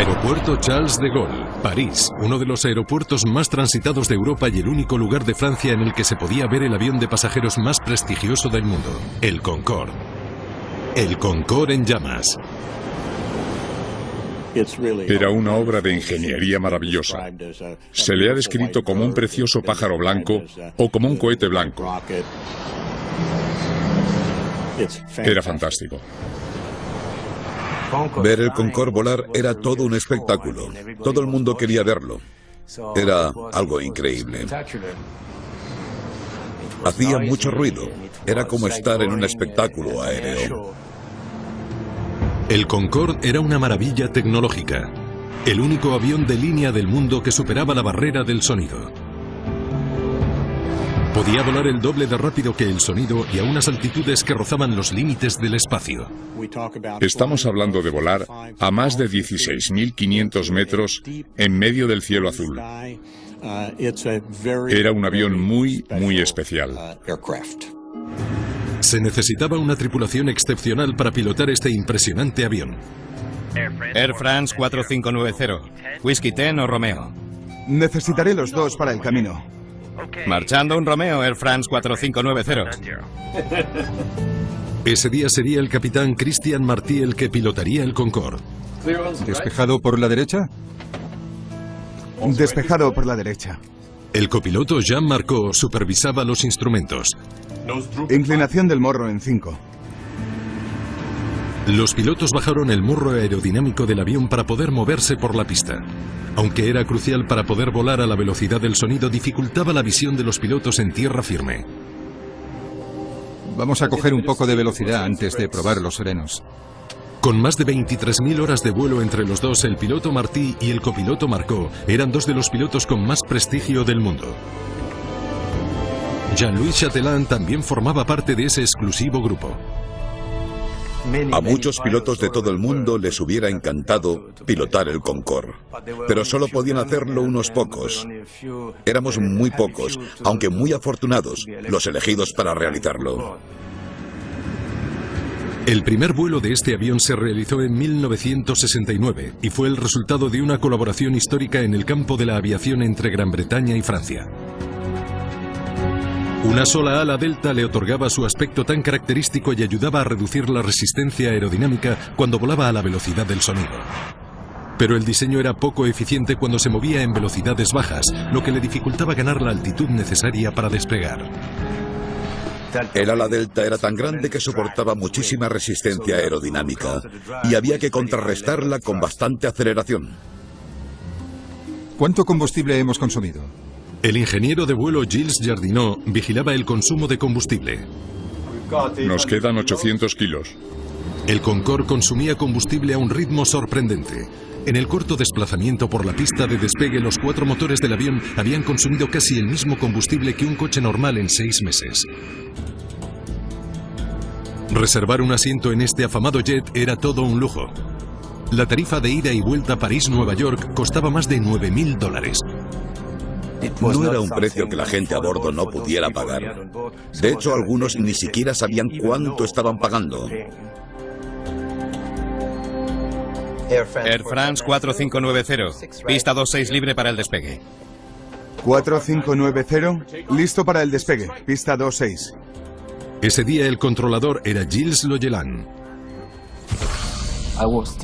Aeropuerto Charles de Gaulle, París, uno de los aeropuertos más transitados de Europa y el único lugar de Francia en el que se podía ver el avión de pasajeros más prestigioso del mundo, el Concorde. El Concorde en llamas. Era una obra de ingeniería maravillosa. Se le ha descrito como un precioso pájaro blanco o como un cohete blanco. Era fantástico. Ver el Concorde volar era todo un espectáculo. Todo el mundo quería verlo. Era algo increíble. Hacía mucho ruido. Era como estar en un espectáculo aéreo. El Concorde era una maravilla tecnológica. El único avión de línea del mundo que superaba la barrera del sonido. Podía volar el doble de rápido que el sonido y a unas altitudes que rozaban los límites del espacio. Estamos hablando de volar a más de 16.500 metros en medio del cielo azul. Era un avión muy especial. Se necesitaba una tripulación excepcional para pilotar este impresionante avión. Air France 4590. Whisky 10 o Romeo. Necesitaré los dos para el camino. Marchando un Romeo, Air France 4590. Ese día sería el capitán Christian Martí el que pilotaría el Concorde. ¿Despejado por la derecha? Despejado por la derecha. El copiloto Jean Marcot supervisaba los instrumentos. Inclinación del morro en 5. Los pilotos bajaron el morro aerodinámico del avión para poder moverse por la pista. Aunque era crucial para poder volar a la velocidad del sonido, dificultaba la visión de los pilotos en tierra firme. Vamos a coger un poco de velocidad antes de probar los frenos. Con más de 23.000 horas de vuelo entre los dos, el piloto Martí y el copiloto Marcot eran dos de los pilotos con más prestigio del mundo. Jean-Louis Chatelain también formaba parte de ese exclusivo grupo. A muchos pilotos de todo el mundo les hubiera encantado pilotar el Concorde, pero solo podían hacerlo unos pocos. Éramos muy pocos, aunque muy afortunados, los elegidos para realizarlo. El primer vuelo de este avión se realizó en 1969 y fue el resultado de una colaboración histórica en el campo de la aviación entre Gran Bretaña y Francia. Una sola ala delta le otorgaba su aspecto tan característico y ayudaba a reducir la resistencia aerodinámica cuando volaba a la velocidad del sonido. Pero el diseño era poco eficiente cuando se movía en velocidades bajas, lo que le dificultaba ganar la altitud necesaria para despegar. El ala delta era tan grande que soportaba muchísima resistencia aerodinámica y había que contrarrestarla con bastante aceleración. ¿Cuánto combustible hemos consumido? El ingeniero de vuelo Gilles Jardinot vigilaba el consumo de combustible. Nos quedan 800 kilos. El Concorde consumía combustible a un ritmo sorprendente. En el corto desplazamiento por la pista de despegue, los 4 motores del avión habían consumido casi el mismo combustible que un coche normal en 6 meses. Reservar un asiento en este afamado jet era todo un lujo. La tarifa de ida y vuelta París-Nueva York costaba más de $9.000. No era un precio que la gente a bordo no pudiera pagar. De hecho, algunos ni siquiera sabían cuánto estaban pagando. Air France 4590. Pista 26 libre para el despegue. 4590, listo para el despegue. Pista 26. Ese día el controlador era Gilles Loyelan.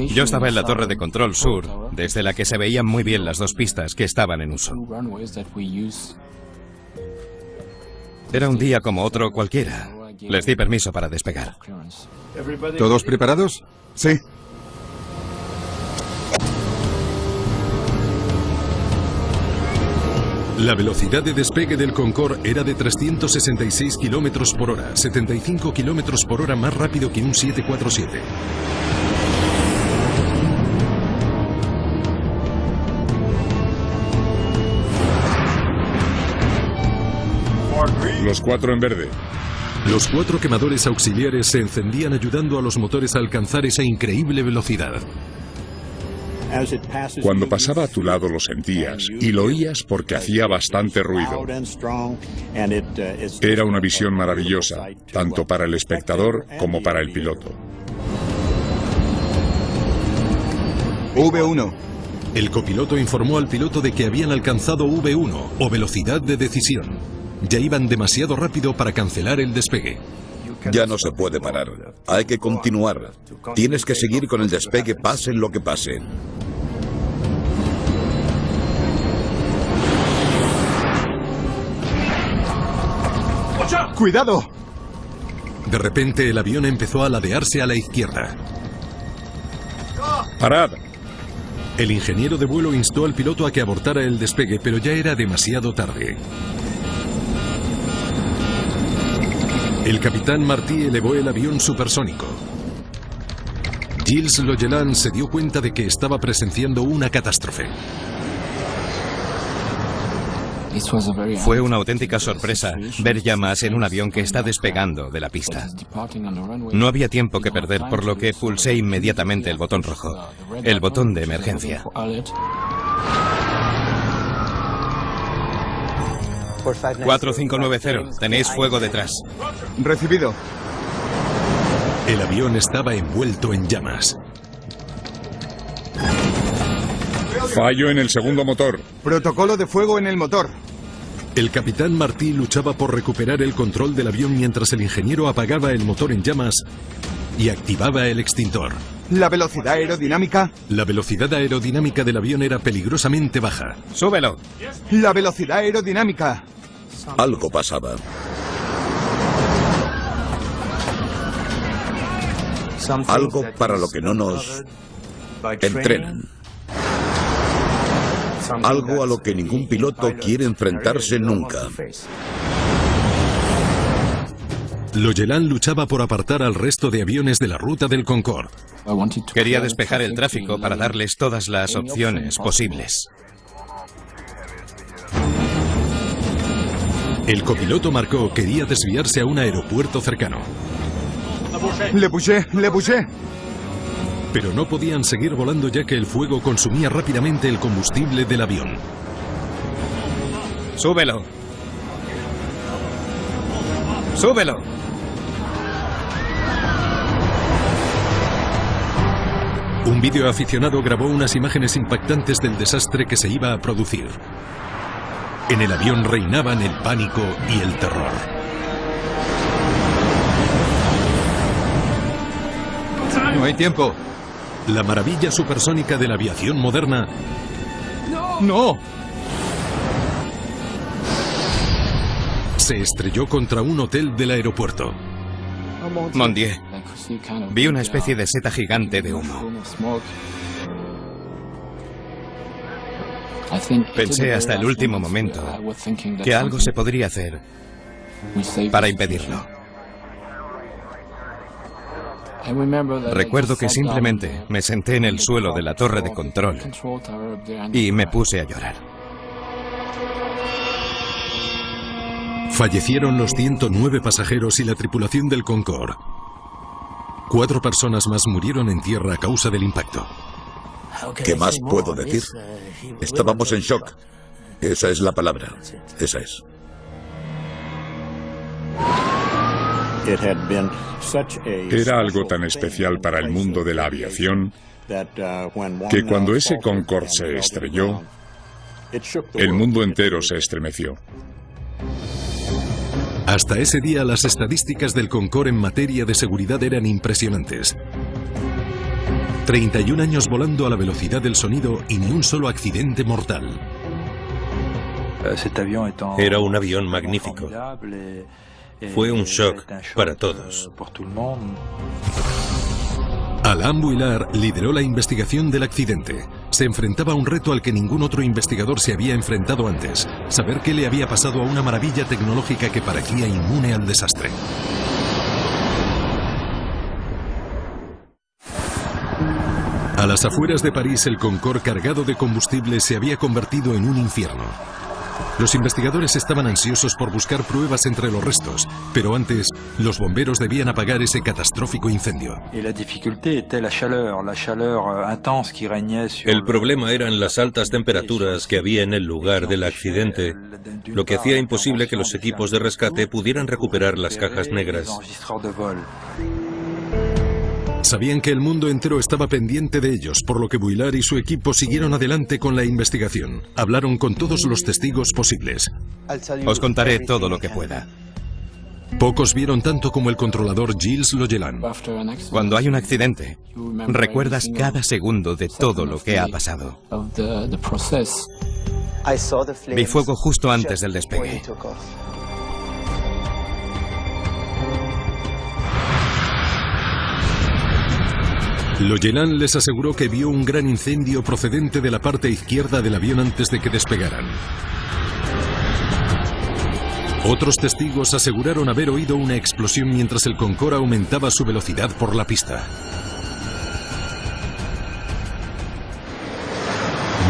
Yo estaba en la torre de control sur, desde la que se veían muy bien las dos pistas que estaban en uso. Era un día como otro cualquiera. Les di permiso para despegar. ¿Todos preparados? Sí. La velocidad de despegue del Concorde era de 366 km por hora, 75 km por hora más rápido que un 747. Los 4 en verde. Los 4 quemadores auxiliares se encendían ayudando a los motores a alcanzar esa increíble velocidad. Cuando pasaba a tu lado lo sentías y lo oías porque hacía bastante ruido. Era una visión maravillosa, tanto para el espectador como para el piloto. V1. El copiloto informó al piloto de que habían alcanzado V1, o velocidad de decisión. Ya iban demasiado rápido para cancelar el despegue. Ya no se puede parar. Hay que continuar. Tienes que seguir con el despegue pase lo que pase. ¡Cuidado! De repente el avión empezó a ladearse a la izquierda. ¡Parad! El ingeniero de vuelo instó al piloto a que abortara el despegue, pero ya era demasiado tarde. El capitán Martí elevó el avión supersónico. Gilles Logeland se dio cuenta de que estaba presenciando una catástrofe. Fue una auténtica sorpresa ver llamas en un avión que está despegando de la pista. No había tiempo que perder, por lo que pulsé inmediatamente el botón rojo, el botón de emergencia. ...4590, tenéis fuego detrás. Recibido. El avión estaba envuelto en llamas. Fallo en el segundo motor. Protocolo de fuego en el motor. El capitán Martí luchaba por recuperar el control del avión mientras el ingeniero apagaba el motor en llamas y activaba el extintor. La velocidad aerodinámica. La velocidad aerodinámica del avión era peligrosamente baja. ¡Súbelo! La velocidad aerodinámica. Algo pasaba. Algo para lo que no nos entrenan. Algo a lo que ningún piloto quiere enfrentarse nunca. Logeland luchaba por apartar al resto de aviones de la ruta del Concorde. Quería despejar el tráfico para darles todas las opciones posibles. El copiloto Marcó quería desviarse a un aeropuerto cercano. Le poussé. Pero no podían seguir volando ya que el fuego consumía rápidamente el combustible del avión. ¡Súbelo! ¡Súbelo! Un videoaficionado grabó unas imágenes impactantes del desastre que se iba a producir. En el avión reinaban el pánico y el terror. No hay tiempo. La maravilla supersónica de la aviación moderna ¡No! se estrelló contra un hotel del aeropuerto. Mon Dieu. Vi una especie de seta gigante de humo. Pensé hasta el último momento que algo se podría hacer para impedirlo. Recuerdo que simplemente me senté en el suelo de la torre de control y me puse a llorar. Fallecieron los 109 pasajeros y la tripulación del Concorde. 4 personas más murieron en tierra a causa del impacto. ¿Qué más puedo decir? Estábamos en shock. Esa es la palabra. Esa es. Era algo tan especial para el mundo de la aviación que cuando ese Concorde se estrelló, el mundo entero se estremeció. Hasta ese día las estadísticas del Concorde en materia de seguridad eran impresionantes. 31 años volando a la velocidad del sonido y ni un solo accidente mortal. Era un avión magnífico. Fue un shock para todos. Alain Bouillard lideró la investigación del accidente. Se enfrentaba a un reto al que ningún otro investigador se había enfrentado antes: saber qué le había pasado a una maravilla tecnológica que parecía inmune al desastre. A las afueras de París, el Concorde cargado de combustible se había convertido en un infierno. Los investigadores estaban ansiosos por buscar pruebas entre los restos, pero antes, los bomberos debían apagar ese catastrófico incendio. El problema eran las altas temperaturas que había en el lugar del accidente, lo que hacía imposible que los equipos de rescate pudieran recuperar las cajas negras. Sabían que el mundo entero estaba pendiente de ellos, por lo que Vuillard y su equipo siguieron adelante con la investigación. Hablaron con todos los testigos posibles. Os contaré todo lo que pueda. Pocos vieron tanto como el controlador Gilles Logelan. Cuando hay un accidente, recuerdas cada segundo de todo lo que ha pasado. Vi fuego justo antes del despegue. Logelan les aseguró que vio un gran incendio procedente de la parte izquierda del avión antes de que despegaran. Otros testigos aseguraron haber oído una explosión mientras el Concorde aumentaba su velocidad por la pista.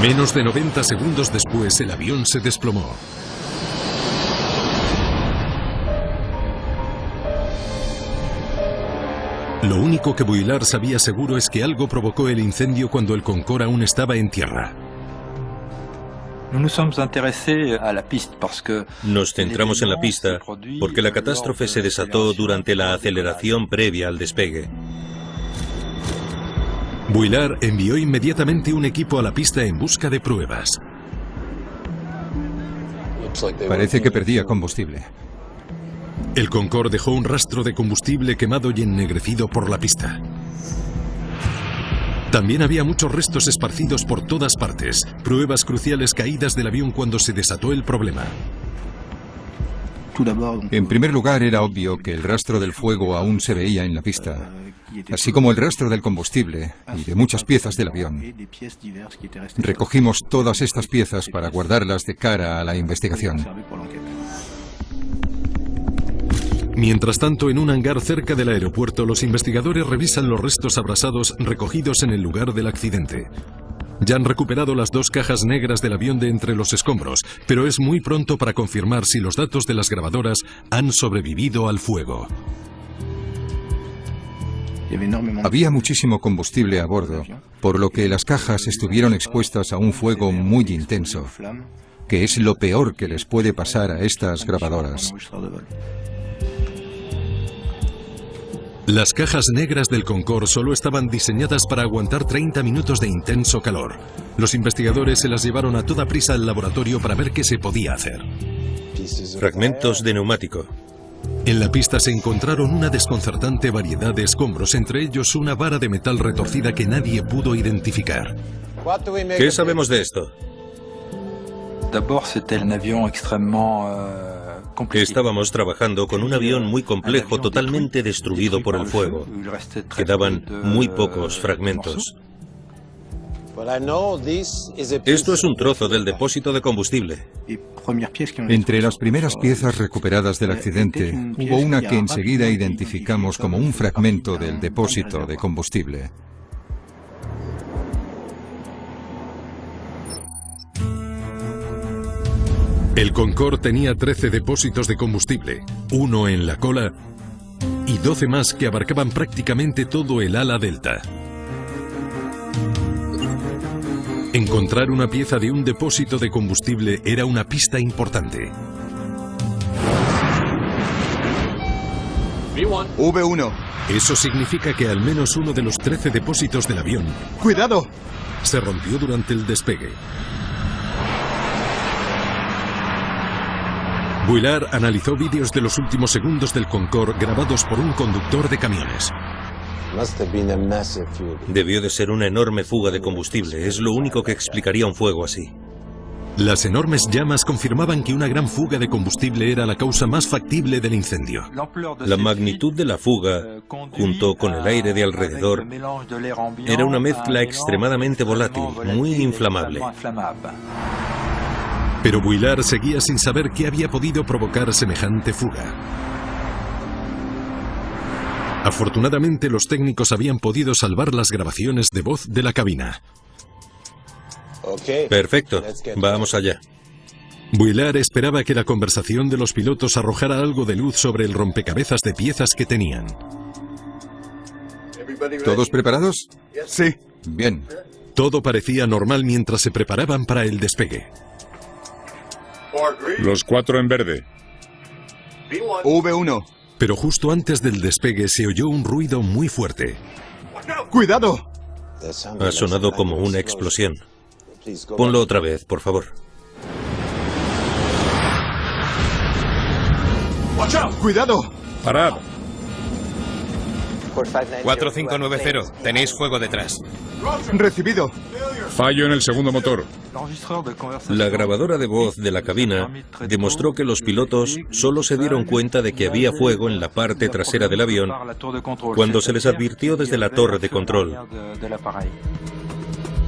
Menos de 90 segundos después, el avión se desplomó. Lo único que Vuillard sabía seguro es que algo provocó el incendio cuando el Concorde aún estaba en tierra. Nos centramos en la pista porque la catástrofe se desató durante la aceleración previa al despegue. Vuillard envió inmediatamente un equipo a la pista en busca de pruebas. Parece que perdía combustible. El Concorde dejó un rastro de combustible quemado y ennegrecido por la pista. También había muchos restos esparcidos por todas partes, pruebas cruciales caídas del avión cuando se desató el problema. En primer lugar, era obvio que el rastro del fuego aún se veía en la pista, así como el rastro del combustible y de muchas piezas del avión. Recogimos todas estas piezas para guardarlas de cara a la investigación. Mientras tanto, en un hangar cerca del aeropuerto, los investigadores revisan los restos abrasados recogidos en el lugar del accidente. Ya han recuperado las 2 cajas negras del avión de entre los escombros, pero es muy pronto para confirmar si los datos de las grabadoras han sobrevivido al fuego. Había muchísimo combustible a bordo, por lo que las cajas estuvieron expuestas a un fuego muy intenso, que es lo peor que les puede pasar a estas grabadoras. Las cajas negras del Concorde solo estaban diseñadas para aguantar 30 minutos de intenso calor. Los investigadores se las llevaron a toda prisa al laboratorio para ver qué se podía hacer. Fragmentos de neumático. En la pista se encontraron una desconcertante variedad de escombros, entre ellos una vara de metal retorcida que nadie pudo identificar. ¿Qué sabemos de esto? Estábamos trabajando con un avión muy complejo, totalmente destruido por el fuego. Quedaban muy pocos fragmentos. Esto es un trozo del depósito de combustible. Entre las primeras piezas recuperadas del accidente, hubo una que enseguida identificamos como un fragmento del depósito de combustible. El Concorde tenía 13 depósitos de combustible, 1 en la cola y 12 más que abarcaban prácticamente todo el ala delta. Encontrar una pieza de un depósito de combustible era una pista importante. V1. Eso significa que al menos uno de los 13 depósitos del avión ¡Cuidado! se rompió durante el despegue. Vuillard analizó vídeos de los últimos segundos del Concorde grabados por un conductor de camiones. Debió de ser una enorme fuga de combustible. Es lo único que explicaría un fuego así. Las enormes llamas confirmaban que una gran fuga de combustible era la causa más factible del incendio. La magnitud de la fuga, junto con el aire de alrededor, era una mezcla extremadamente volátil, muy inflamable. Pero Vuillard seguía sin saber qué había podido provocar semejante fuga. Afortunadamente, los técnicos habían podido salvar las grabaciones de voz de la cabina. Perfecto, vamos allá. Vuillard esperaba que la conversación de los pilotos arrojara algo de luz sobre el rompecabezas de piezas que tenían. ¿Todos preparados? Sí. Bien. Todo parecía normal mientras se preparaban para el despegue. Los 4 en verde. V1. Pero justo antes del despegue se oyó un ruido muy fuerte. ¡Cuidado! Ha sonado como una explosión. Ponlo otra vez, por favor. ¡Cuidado! ¡Parad! 4590, tenéis fuego detrás. Recibido. Fallo en el segundo motor. La grabadora de voz de la cabina demostró que los pilotos solo se dieron cuenta de que había fuego en la parte trasera del avión cuando se les advirtió desde la torre de control.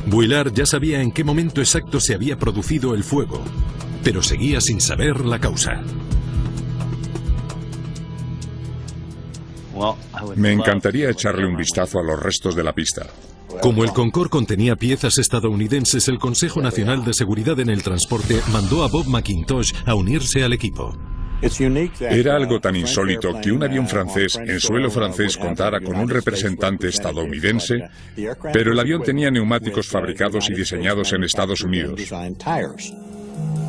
Vuillard ya sabía en qué momento exacto se había producido el fuego, pero seguía sin saber la causa. Me encantaría echarle un vistazo a los restos de la pista. Como el Concorde contenía piezas estadounidenses, el Consejo Nacional de Seguridad en el Transporte mandó a Bob McIntosh a unirse al equipo. Era algo tan insólito que un avión francés en suelo francés contara con un representante estadounidense, pero el avión tenía neumáticos fabricados y diseñados en Estados Unidos.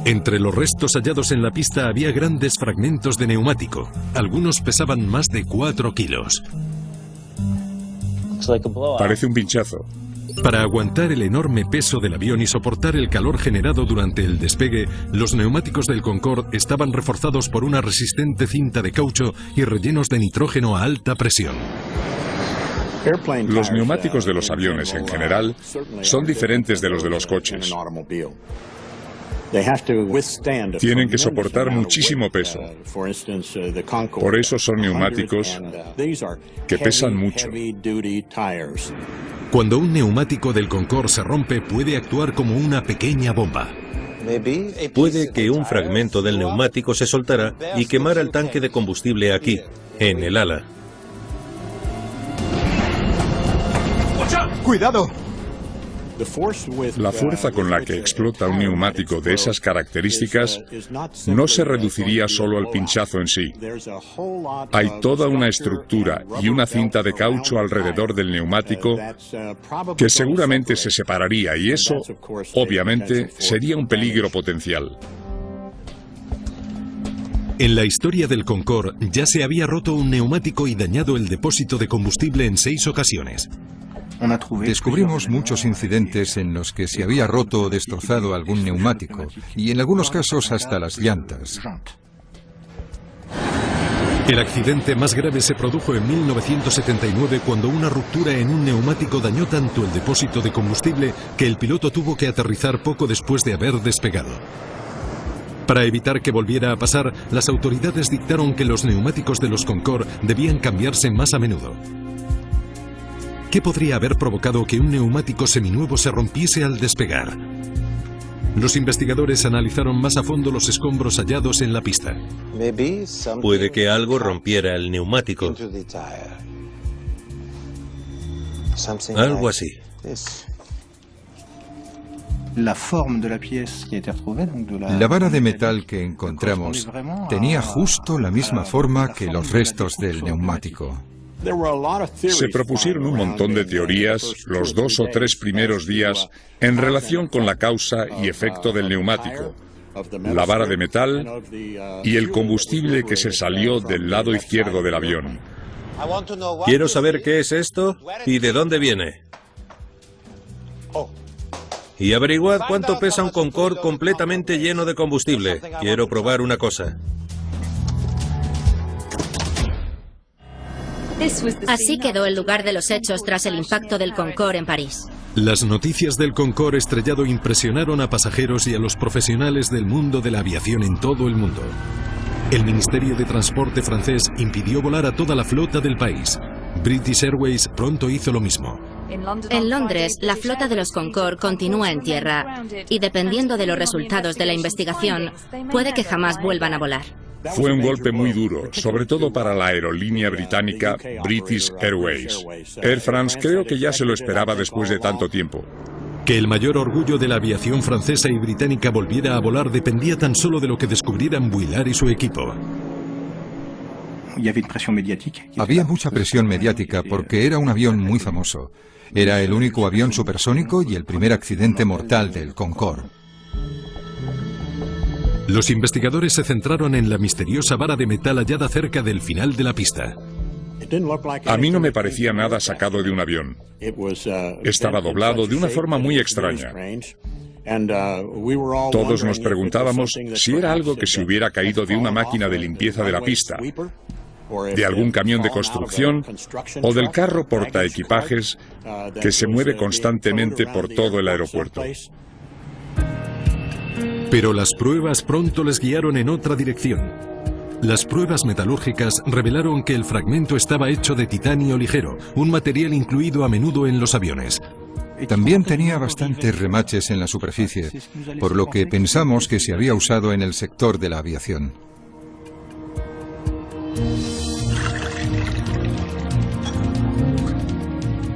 Entre los restos hallados en la pista había grandes fragmentos de neumático. Algunos pesaban más de 4 kilos. Parece un pinchazo. Para aguantar el enorme peso del avión y soportar el calor generado durante el despegue, los neumáticos del Concorde estaban reforzados por una resistente cinta de caucho y rellenos de nitrógeno a alta presión. Los neumáticos de los aviones en general son diferentes de los de los coches. Tienen que soportar muchísimo peso. Por eso son neumáticos que pesan mucho. Cuando un neumático del Concorde se rompe, puede actuar como una pequeña bomba. Puede que un fragmento del neumático se soltara y quemara el tanque de combustible aquí, en el ala. ¡Cuidado! La fuerza con la que explota un neumático de esas características no se reduciría solo al pinchazo en sí. Hay toda una estructura y una cinta de caucho alrededor del neumático que seguramente se separaría y eso, obviamente, sería un peligro potencial. En la historia del Concorde ya se había roto un neumático y dañado el depósito de combustible en 6 ocasiones. Descubrimos muchos incidentes en los que se había roto o destrozado algún neumático, y en algunos casos hasta las llantas. El accidente más grave se produjo en 1979 cuando una ruptura en un neumático dañó tanto el depósito de combustible que el piloto tuvo que aterrizar poco después de haber despegado. Para evitar que volviera a pasar, las autoridades dictaron que los neumáticos de los Concorde debían cambiarse más a menudo. ¿Qué podría haber provocado que un neumático seminuevo se rompiese al despegar? Los investigadores analizaron más a fondo los escombros hallados en la pista. Puede que algo rompiera el neumático. Algo así. La vara de metal que encontramos tenía justo la misma forma que los restos del neumático. Se propusieron un montón de teorías los 2 o 3 primeros días en relación con la causa y efecto del neumático, la vara de metal y el combustible que se salió del lado izquierdo del avión. Quiero saber qué es esto y de dónde viene. Y averiguad cuánto pesa un Concorde completamente lleno de combustible. Quiero probar una cosa. Así quedó el lugar de los hechos tras el impacto del Concorde en París. Las noticias del Concorde estrellado impresionaron a pasajeros y a los profesionales del mundo de la aviación en todo el mundo. El Ministerio de Transporte francés impidió volar a toda la flota del país. British Airways pronto hizo lo mismo. En Londres, la flota de los Concorde continúa en tierra y dependiendo de los resultados de la investigación, puede que jamás vuelvan a volar. Fue un golpe muy duro, sobre todo para la aerolínea británica British Airways. Air France creo que ya se lo esperaba después de tanto tiempo. Que el mayor orgullo de la aviación francesa y británica volviera a volar dependía tan solo de lo que descubrieran Vuillard y su equipo. Había mucha presión mediática porque era un avión muy famoso. Era el único avión supersónico y el primer accidente mortal del Concorde. Los investigadores se centraron en la misteriosa vara de metal hallada cerca del final de la pista. A mí no me parecía nada sacado de un avión. Estaba doblado de una forma muy extraña. Todos nos preguntábamos si era algo que se hubiera caído de una máquina de limpieza de la pista, de algún camión de construcción o del carro portaequipajes que se mueve constantemente por todo el aeropuerto. Pero las pruebas pronto les guiaron en otra dirección. Las pruebas metalúrgicas revelaron que el fragmento estaba hecho de titanio ligero, un material incluido a menudo en los aviones. También tenía bastantes remaches en la superficie, por lo que pensamos que se había usado en el sector de la aviación.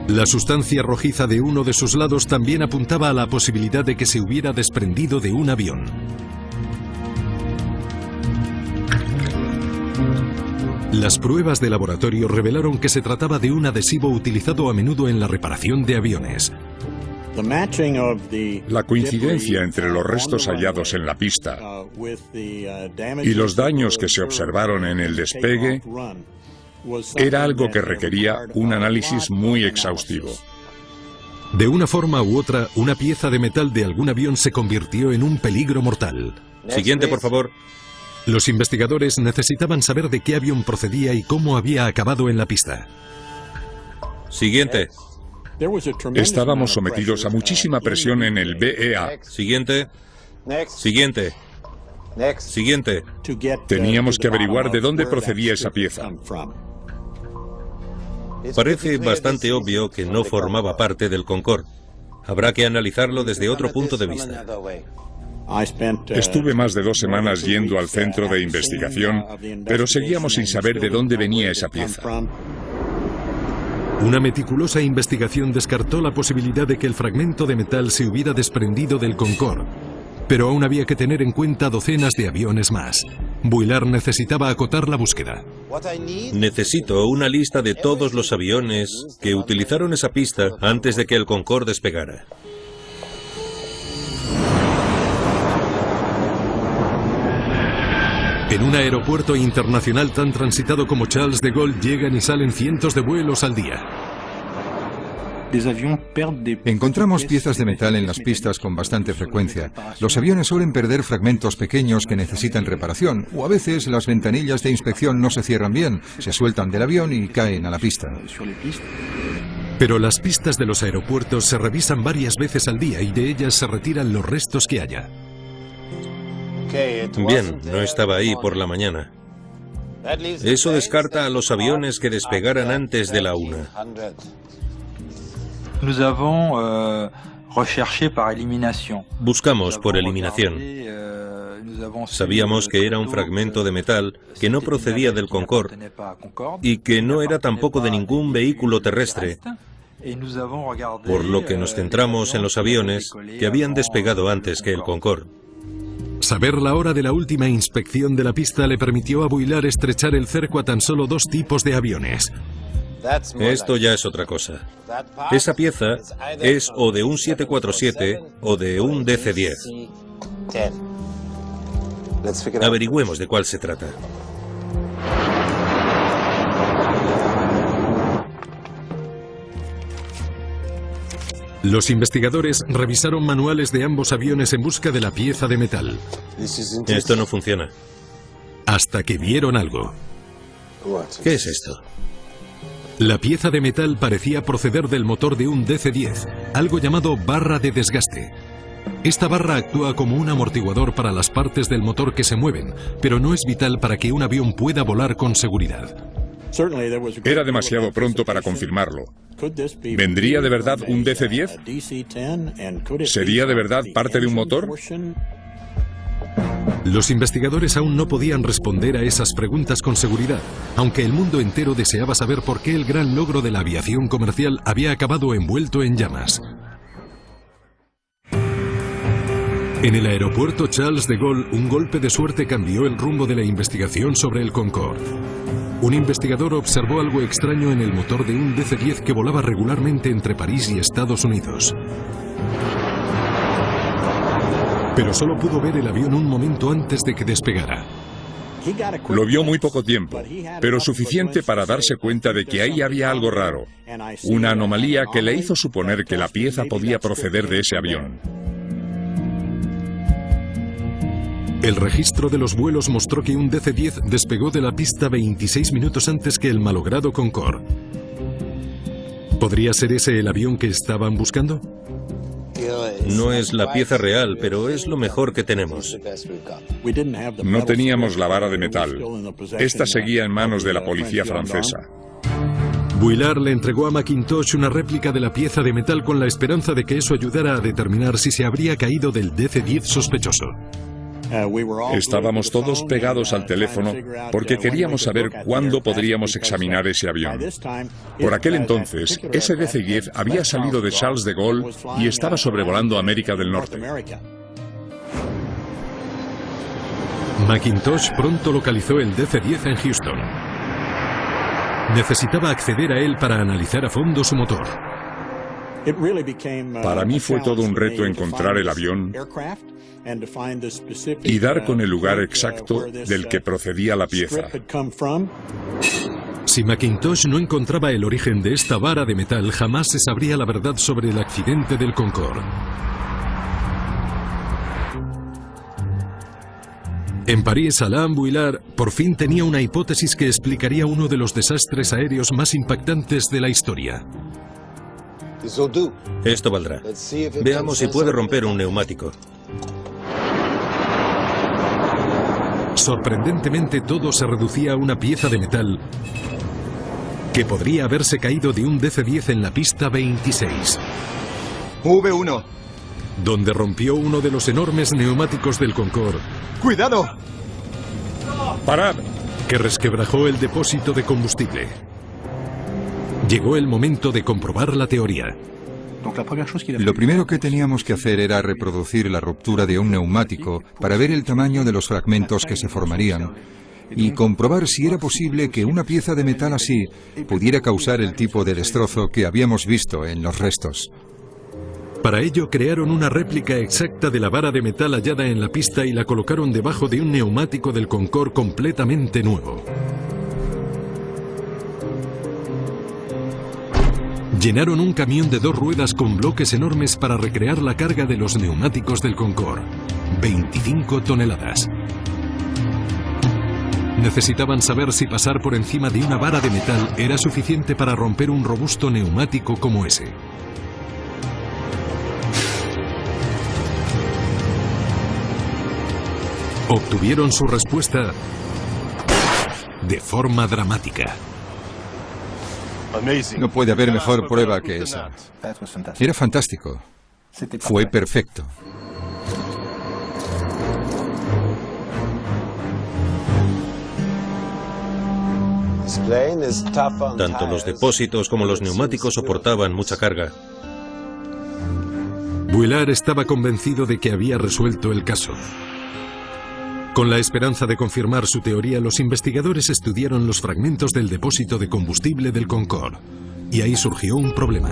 La sustancia rojiza de uno de sus lados también apuntaba a la posibilidad de que se hubiera desprendido de un avión. Las pruebas de laboratorio revelaron que se trataba de un adhesivo utilizado a menudo en la reparación de aviones. La coincidencia entre los restos hallados en la pista y los daños que se observaron en el despegue era algo que requería un análisis muy exhaustivo. De una forma u otra, una pieza de metal de algún avión se convirtió en un peligro mortal. Siguiente, por favor. Los investigadores necesitaban saber de qué avión procedía y cómo había acabado en la pista. Siguiente. Estábamos sometidos a muchísima presión en el BEA. Siguiente. Siguiente. Siguiente. Teníamos que averiguar de dónde procedía esa pieza. Parece bastante obvio que no formaba parte del Concorde. Habrá que analizarlo desde otro punto de vista. Estuve más de 2 semanas yendo al centro de investigación, pero seguíamos sin saber de dónde venía esa pieza. Una meticulosa investigación descartó la posibilidad de que el fragmento de metal se hubiera desprendido del Concorde. Pero aún había que tener en cuenta docenas de aviones más. Vuillard necesitaba acotar la búsqueda. Necesito una lista de todos los aviones que utilizaron esa pista antes de que el Concorde despegara. En un aeropuerto internacional tan transitado como Charles de Gaulle llegan y salen cientos de vuelos al día. Encontramos piezas de metal en las pistas con bastante frecuencia. Los aviones suelen perder fragmentos pequeños que necesitan reparación, o a veces las ventanillas de inspección no se cierran bien, se sueltan del avión y caen a la pista. Pero las pistas de los aeropuertos se revisan varias veces al día y de ellas se retiran los restos que haya. Bien, no estaba ahí por la mañana. Eso descarta a los aviones que despegaran antes de la 1. Buscamos por eliminación. Sabíamos que era un fragmento de metal que no procedía del Concorde y que no era tampoco de ningún vehículo terrestre, por lo que nos centramos en los aviones que habían despegado antes que el Concorde. Saber la hora de la última inspección de la pista le permitió a Vuillard estrechar el cerco a tan solo 2 tipos de aviones. Esto ya es otra cosa. Esa pieza es o de un 747 o de un DC-10. Averigüemos de cuál se trata. Los investigadores revisaron manuales de ambos aviones en busca de la pieza de metal. Esto no funciona. Hasta que vieron algo. ¿Qué es esto? La pieza de metal parecía proceder del motor de un DC-10, algo llamado barra de desgaste. Esta barra actúa como un amortiguador para las partes del motor que se mueven, pero no es vital para que un avión pueda volar con seguridad. Era demasiado pronto para confirmarlo. ¿Vendría de verdad un DC-10? ¿Sería de verdad parte de un motor? Los investigadores aún no podían responder a esas preguntas con seguridad, aunque el mundo entero deseaba saber por qué el gran logro de la aviación comercial había acabado envuelto en llamas. En el aeropuerto Charles de Gaulle, un golpe de suerte cambió el rumbo de la investigación sobre el Concorde. Un investigador observó algo extraño en el motor de un DC-10 que volaba regularmente entre París y Estados Unidos. Pero solo pudo ver el avión un momento antes de que despegara. Lo vio muy poco tiempo, pero suficiente para darse cuenta de que ahí había algo raro, una anomalía que le hizo suponer que la pieza podía proceder de ese avión. El registro de los vuelos mostró que un DC-10 despegó de la pista 26 minutos antes que el malogrado Concorde. ¿Podría ser ese el avión que estaban buscando? No es la pieza real, pero es lo mejor que tenemos. No teníamos la vara de metal. Esta seguía en manos de la policía francesa. Vuillard le entregó a McIntosh una réplica de la pieza de metal con la esperanza de que eso ayudara a determinar si se habría caído del DC-10 sospechoso. Estábamos todos pegados al teléfono porque queríamos saber cuándo podríamos examinar ese avión. Por aquel entonces, ese DC-10 había salido de Charles de Gaulle y estaba sobrevolando América del Norte. McIntosh pronto localizó el DC-10 en Houston. Necesitaba acceder a él para analizar a fondo su motor. Para mí fue todo un reto encontrar el avión y dar con el lugar exacto del que procedía la pieza. Si McIntosh no encontraba el origen de esta vara de metal, jamás se sabría la verdad sobre el accidente del Concorde. En París, Alain Vuillard por fin tenía una hipótesis que explicaría uno de los desastres aéreos más impactantes de la historia. Esto valdrá. Veamos si puede romper un neumático. Sorprendentemente, todo se reducía a una pieza de metal que podría haberse caído de un DC-10 en la pista 26. V1. Donde rompió uno de los enormes neumáticos del Concorde. ¡Cuidado! ¡Parad! Que resquebrajó el depósito de combustible. Llegó el momento de comprobar la teoría. Lo primero que teníamos que hacer era reproducir la ruptura de un neumático para ver el tamaño de los fragmentos que se formarían y comprobar si era posible que una pieza de metal así pudiera causar el tipo de destrozo que habíamos visto en los restos. Para ello crearon una réplica exacta de la vara de metal hallada en la pista y la colocaron debajo de un neumático del Concorde completamente nuevo. Llenaron un camión de 2 ruedas con bloques enormes para recrear la carga de los neumáticos del Concorde. 25 toneladas. Necesitaban saber si pasar por encima de una vara de metal era suficiente para romper un robusto neumático como ese. Obtuvieron su respuesta de forma dramática. No puede haber mejor prueba que esa. Era fantástico. Fue perfecto. Tanto los depósitos como los neumáticos soportaban mucha carga. Vuillard estaba convencido de que había resuelto el caso. Con la esperanza de confirmar su teoría, los investigadores estudiaron los fragmentos del depósito de combustible del Concorde. Y ahí surgió un problema.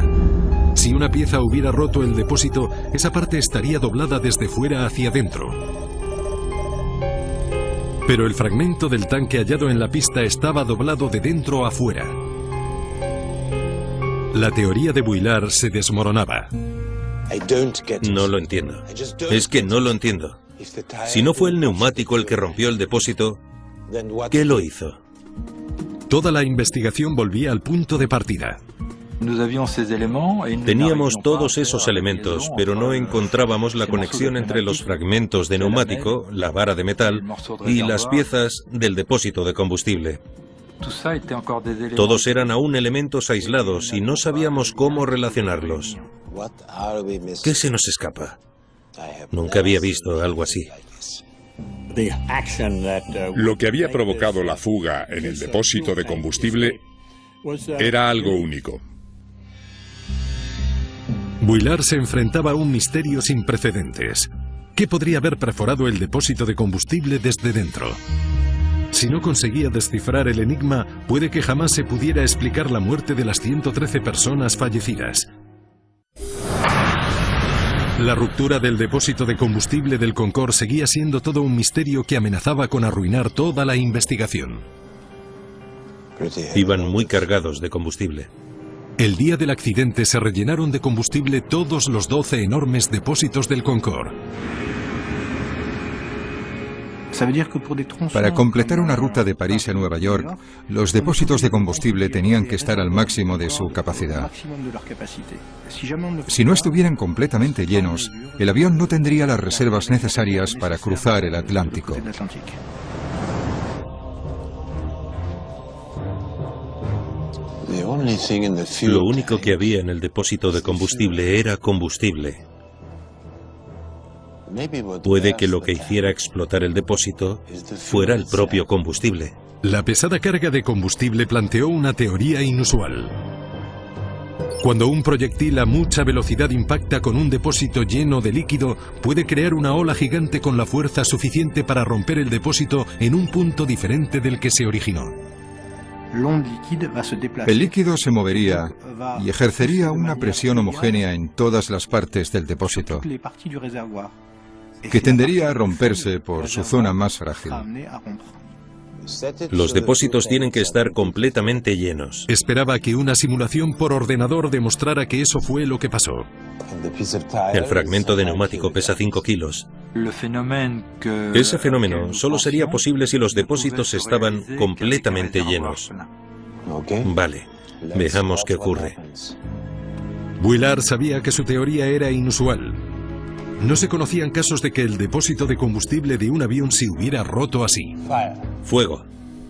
Si una pieza hubiera roto el depósito, esa parte estaría doblada desde fuera hacia adentro. Pero el fragmento del tanque hallado en la pista estaba doblado de dentro a fuera. La teoría de Vuillard se desmoronaba. No lo entiendo. Es que no lo entiendo. Si no fue el neumático el que rompió el depósito, ¿qué lo hizo? Toda la investigación volvía al punto de partida. Teníamos todos esos elementos, pero no encontrábamos la conexión entre los fragmentos de neumático, la vara de metal, y las piezas del depósito de combustible. Todos eran aún elementos aislados y no sabíamos cómo relacionarlos. ¿Qué se nos escapa? Nunca había visto algo así. Lo que había provocado la fuga en el depósito de combustible era algo único. Vuillard se enfrentaba a un misterio sin precedentes. ¿Qué podría haber perforado el depósito de combustible desde dentro? Si no conseguía descifrar el enigma, puede que jamás se pudiera explicar la muerte de las 113 personas fallecidas. La ruptura del depósito de combustible del Concorde seguía siendo todo un misterio que amenazaba con arruinar toda la investigación. Iban muy cargados de combustible. El día del accidente se rellenaron de combustible todos los 12 enormes depósitos del Concorde. Para completar una ruta de París a Nueva York, los depósitos de combustible tenían que estar al máximo de su capacidad. Si no estuvieran completamente llenos, el avión no tendría las reservas necesarias para cruzar el Atlántico. Lo único que había en el depósito de combustible era combustible. Puede que lo que hiciera explotar el depósito fuera el propio combustible. La pesada carga de combustible planteó una teoría inusual. Cuando un proyectil a mucha velocidad impacta con un depósito lleno de líquido, puede crear una ola gigante con la fuerza suficiente para romper el depósito en un punto diferente del que se originó. El líquido se movería y ejercería una presión homogénea en todas las partes del depósito, que tendería a romperse por su zona más frágil. Los depósitos tienen que estar completamente llenos. Esperaba que una simulación por ordenador demostrara que eso fue lo que pasó. El fragmento de neumático pesa 5 kilos. Ese fenómeno solo sería posible si los depósitos estaban completamente llenos. Vale, veamos qué ocurre. Vuillard sabía que su teoría era inusual. No se conocían casos de que el depósito de combustible de un avión se hubiera roto así. Fuego.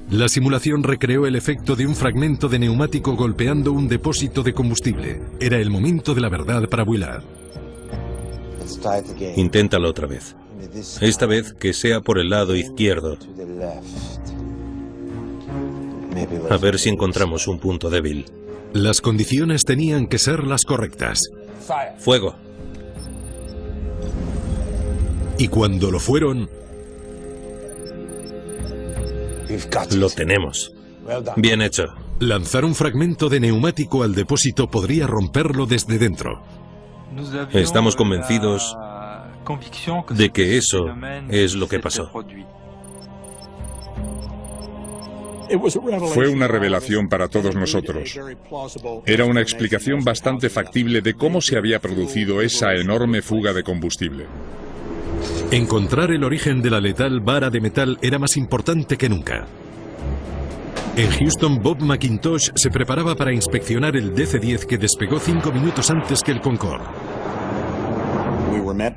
La simulación recreó el efecto de un fragmento de neumático golpeando un depósito de combustible. Era el momento de la verdad para Vuillard. Inténtalo otra vez. Esta vez que sea por el lado izquierdo. A ver si encontramos un punto débil. Las condiciones tenían que ser las correctas. Fuego. Y cuando lo fueron... Lo tenemos. Bien hecho. Lanzar un fragmento de neumático al depósito podría romperlo desde dentro. Estamos convencidos de que eso es lo que pasó. Fue una revelación para todos nosotros. Era una explicación bastante factible de cómo se había producido esa enorme fuga de combustible. Encontrar el origen de la letal vara de metal era más importante que nunca. En Houston, Bob McIntosh se preparaba para inspeccionar el DC-10 que despegó 5 minutos antes que el Concorde.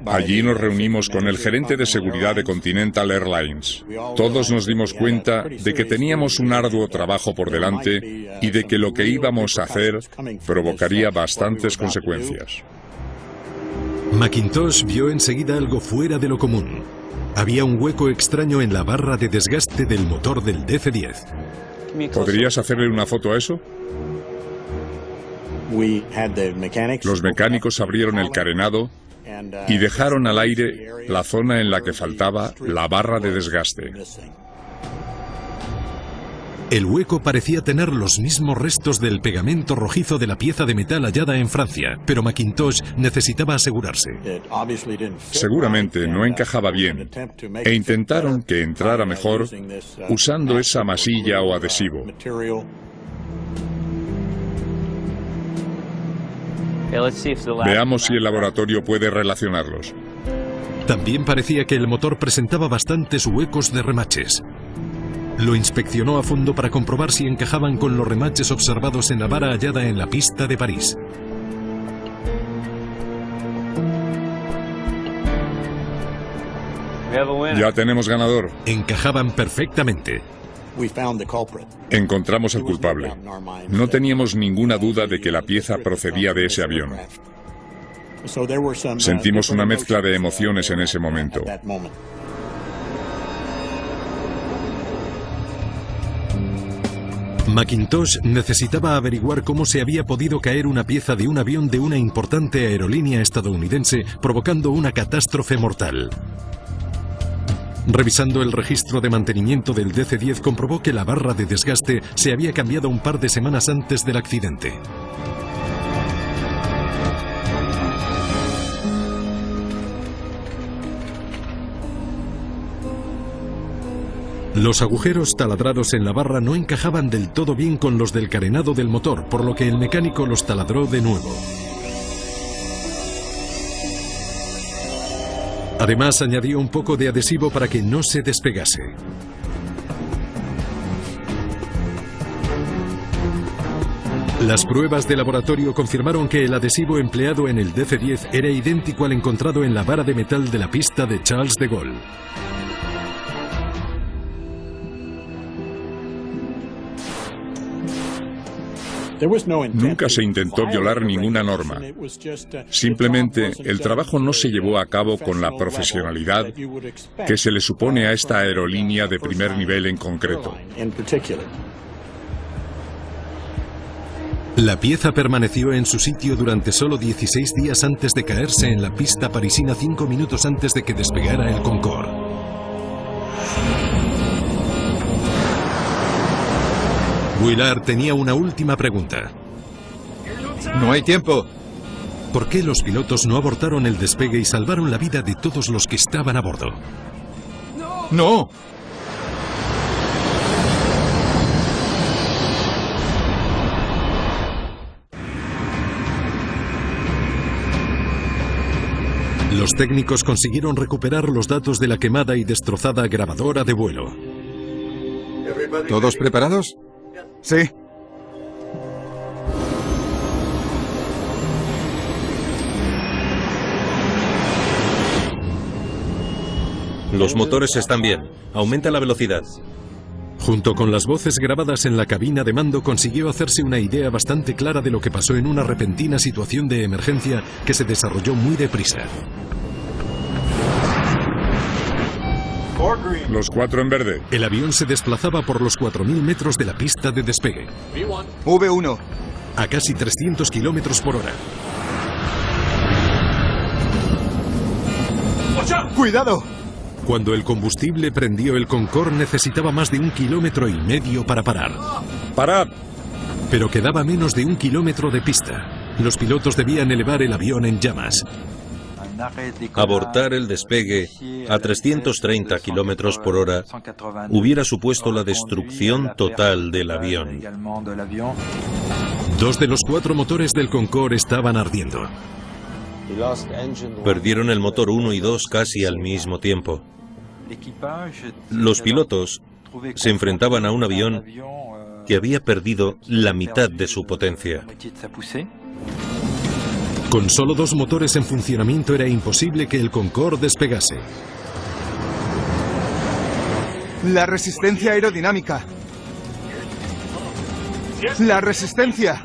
Allí nos reunimos con el gerente de seguridad de Continental Airlines. Todos nos dimos cuenta de que teníamos un arduo trabajo por delante y de que lo que íbamos a hacer provocaría bastantes consecuencias. McIntosh vio enseguida algo fuera de lo común. Había un hueco extraño en la barra de desgaste del motor del DC-10. ¿Podrías hacerle una foto a eso? Los mecánicos abrieron el carenado y dejaron al aire la zona en la que faltaba la barra de desgaste. El hueco parecía tener los mismos restos del pegamento rojizo de la pieza de metal hallada en Francia, pero McIntosh necesitaba asegurarse. Seguramente no encajaba bien e intentaron que entrara mejor usando esa masilla o adhesivo. Veamos si el laboratorio puede relacionarlos. También parecía que el motor presentaba bastantes huecos de remaches. Lo inspeccionó a fondo para comprobar si encajaban con los remaches observados en la vara hallada en la pista de París. Ya tenemos ganador. Encajaban perfectamente. Encontramos al culpable. No teníamos ninguna duda de que la pieza procedía de ese avión. Sentimos una mezcla de emociones en ese momento. McIntosh necesitaba averiguar cómo se había podido caer una pieza de un avión de una importante aerolínea estadounidense, provocando una catástrofe mortal. Revisando el registro de mantenimiento del DC-10, comprobó que la barra de desgaste se había cambiado un par de semanas antes del accidente. Los agujeros taladrados en la barra no encajaban del todo bien con los del carenado del motor, por lo que el mecánico los taladró de nuevo. Además, añadió un poco de adhesivo para que no se despegase. Las pruebas de laboratorio confirmaron que el adhesivo empleado en el DC-10 era idéntico al encontrado en la vara de metal de la pista de Charles de Gaulle. Nunca se intentó violar ninguna norma. Simplemente, el trabajo no se llevó a cabo con la profesionalidad que se le supone a esta aerolínea de primer nivel en concreto. La pieza permaneció en su sitio durante solo 16 días antes de caerse en la pista parisina 5 minutos antes de que despegara el Concorde. Vuillard tenía una última pregunta. No hay tiempo. ¿Por qué los pilotos no abortaron el despegue y salvaron la vida de todos los que estaban a bordo? ¡No! Los técnicos consiguieron recuperar los datos de la quemada y destrozada grabadora de vuelo. ¿Todos preparados? Sí. Los motores están bien. Aumenta la velocidad. Junto con las voces grabadas en la cabina de mando, consiguió hacerse una idea bastante clara de lo que pasó en una repentina situación de emergencia que se desarrolló muy deprisa. Los 4 en verde. El avión se desplazaba por los 4.000 metros de la pista de despegue. V1. A casi 300 kilómetros por hora. ¡Cuidado! Cuando el combustible prendió, el Concorde necesitaba más de 1,5 kilómetros para parar. ¡Parad! Pero quedaba menos de 1 kilómetro de pista. Los pilotos debían elevar el avión en llamas. Abortar el despegue a 330 kilómetros por hora hubiera supuesto la destrucción total del avión. 2 de los 4 motores del Concorde estaban ardiendo. Perdieron el motor 1 y 2 casi al mismo tiempo. Los pilotos se enfrentaban a un avión que había perdido la mitad de su potencia. Con solo 2 motores en funcionamiento era imposible que el Concorde despegase. La resistencia aerodinámica. La resistencia.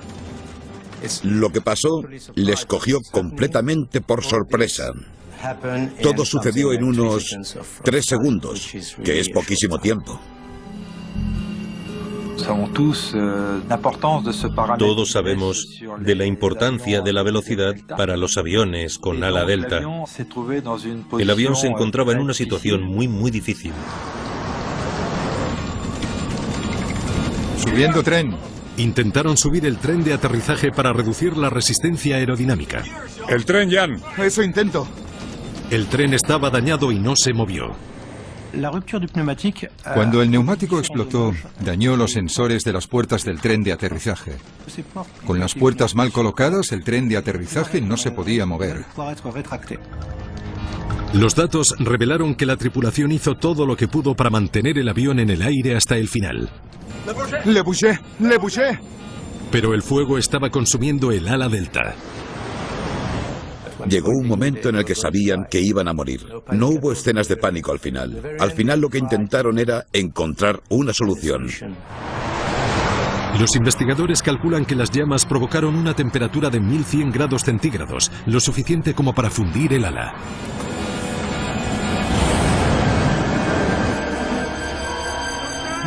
Lo que pasó les cogió completamente por sorpresa. Todo sucedió en unos 3 segundos, que es poquísimo tiempo. Todos sabemos de la importancia de la velocidad para los aviones con ala delta. El avión se encontraba en una situación muy difícil. Subiendo tren. Intentaron subir el tren de aterrizaje para reducir la resistencia aerodinámica. ¡El tren, Jan! Eso intento. El tren estaba dañado y no se movió. Cuando el neumático explotó, dañó los sensores de las puertas del tren de aterrizaje. Con las puertas mal colocadas, el tren de aterrizaje no se podía mover. Los datos revelaron que la tripulación hizo todo lo que pudo para mantener el avión en el aire hasta el final. ¡Le bouché! ¡Le bouché! Pero el fuego estaba consumiendo el ala delta. Llegó un momento en el que sabían que iban a morir. No hubo escenas de pánico al final. Al final lo que intentaron era encontrar una solución. Los investigadores calculan que las llamas provocaron una temperatura de 1100 grados centígrados, lo suficiente como para fundir el ala.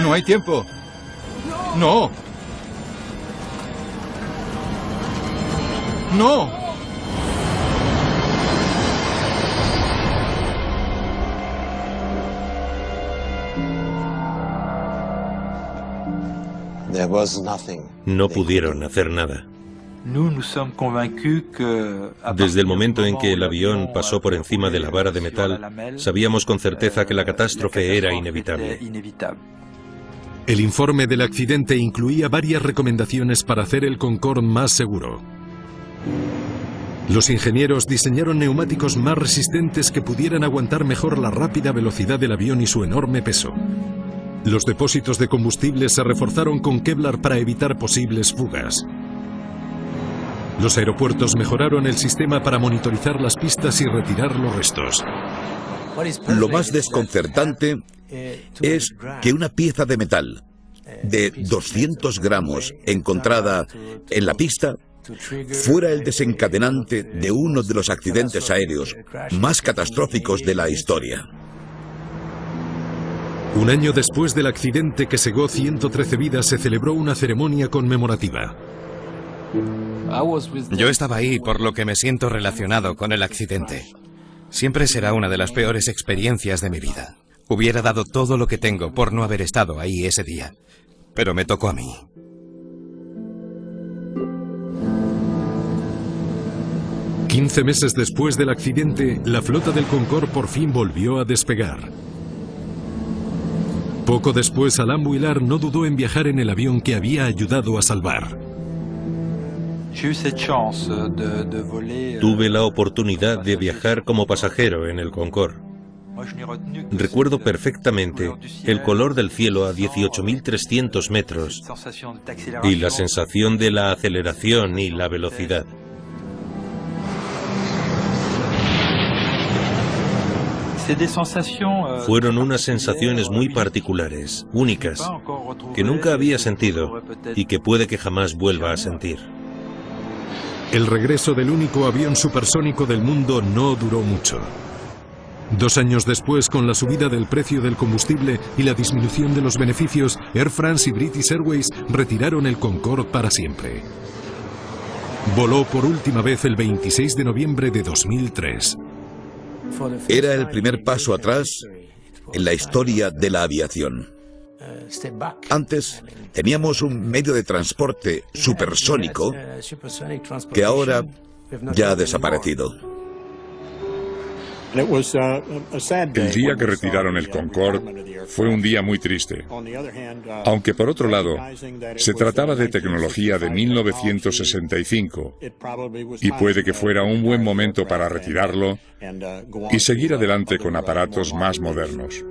No hay tiempo. ¡No! ¡No! No pudieron hacer nada. Desde el momento en que el avión pasó por encima de la vara de metal, sabíamos con certeza que la catástrofe era inevitable. El informe del accidente incluía varias recomendaciones para hacer el Concorde más seguro. Los ingenieros diseñaron neumáticos más resistentes que pudieran aguantar mejor la rápida velocidad del avión y su enorme peso. Los depósitos de combustible se reforzaron con Kevlar para evitar posibles fugas. Los aeropuertos mejoraron el sistema para monitorizar las pistas y retirar los restos. Lo más desconcertante es que una pieza de metal de 200 gramos encontrada en la pista fuera el desencadenante de uno de los accidentes aéreos más catastróficos de la historia. Un año después del accidente que cegó 113 vidas, se celebró una ceremonia conmemorativa. Yo estaba ahí, por lo que me siento relacionado con el accidente. Siempre será una de las peores experiencias de mi vida. Hubiera dado todo lo que tengo por no haber estado ahí ese día, pero me tocó a mí. «15 meses después del accidente, la flota del Concorde por fin volvió a despegar. Poco después, Alain Vuillard no dudó en viajar en el avión que había ayudado a salvar. Tuve la oportunidad de viajar como pasajero en el Concorde. Recuerdo perfectamente el color del cielo a 18.300 metros y la sensación de la aceleración y la velocidad. Fueron unas sensaciones muy particulares, únicas, que nunca había sentido y que puede que jamás vuelva a sentir. El regreso del único avión supersónico del mundo no duró mucho. 2 años después, con la subida del precio del combustible y la disminución de los beneficios, Air France y British Airways retiraron el Concorde para siempre. Voló por última vez el 26 de noviembre de 2003. Era el primer paso atrás en la historia de la aviación. Antes teníamos un medio de transporte supersónico que ahora ya ha desaparecido. El día que retiraron el Concorde fue un día muy triste. Aunque por otro lado, se trataba de tecnología de 1965 y puede que fuera un buen momento para retirarlo y seguir adelante con aparatos más modernos.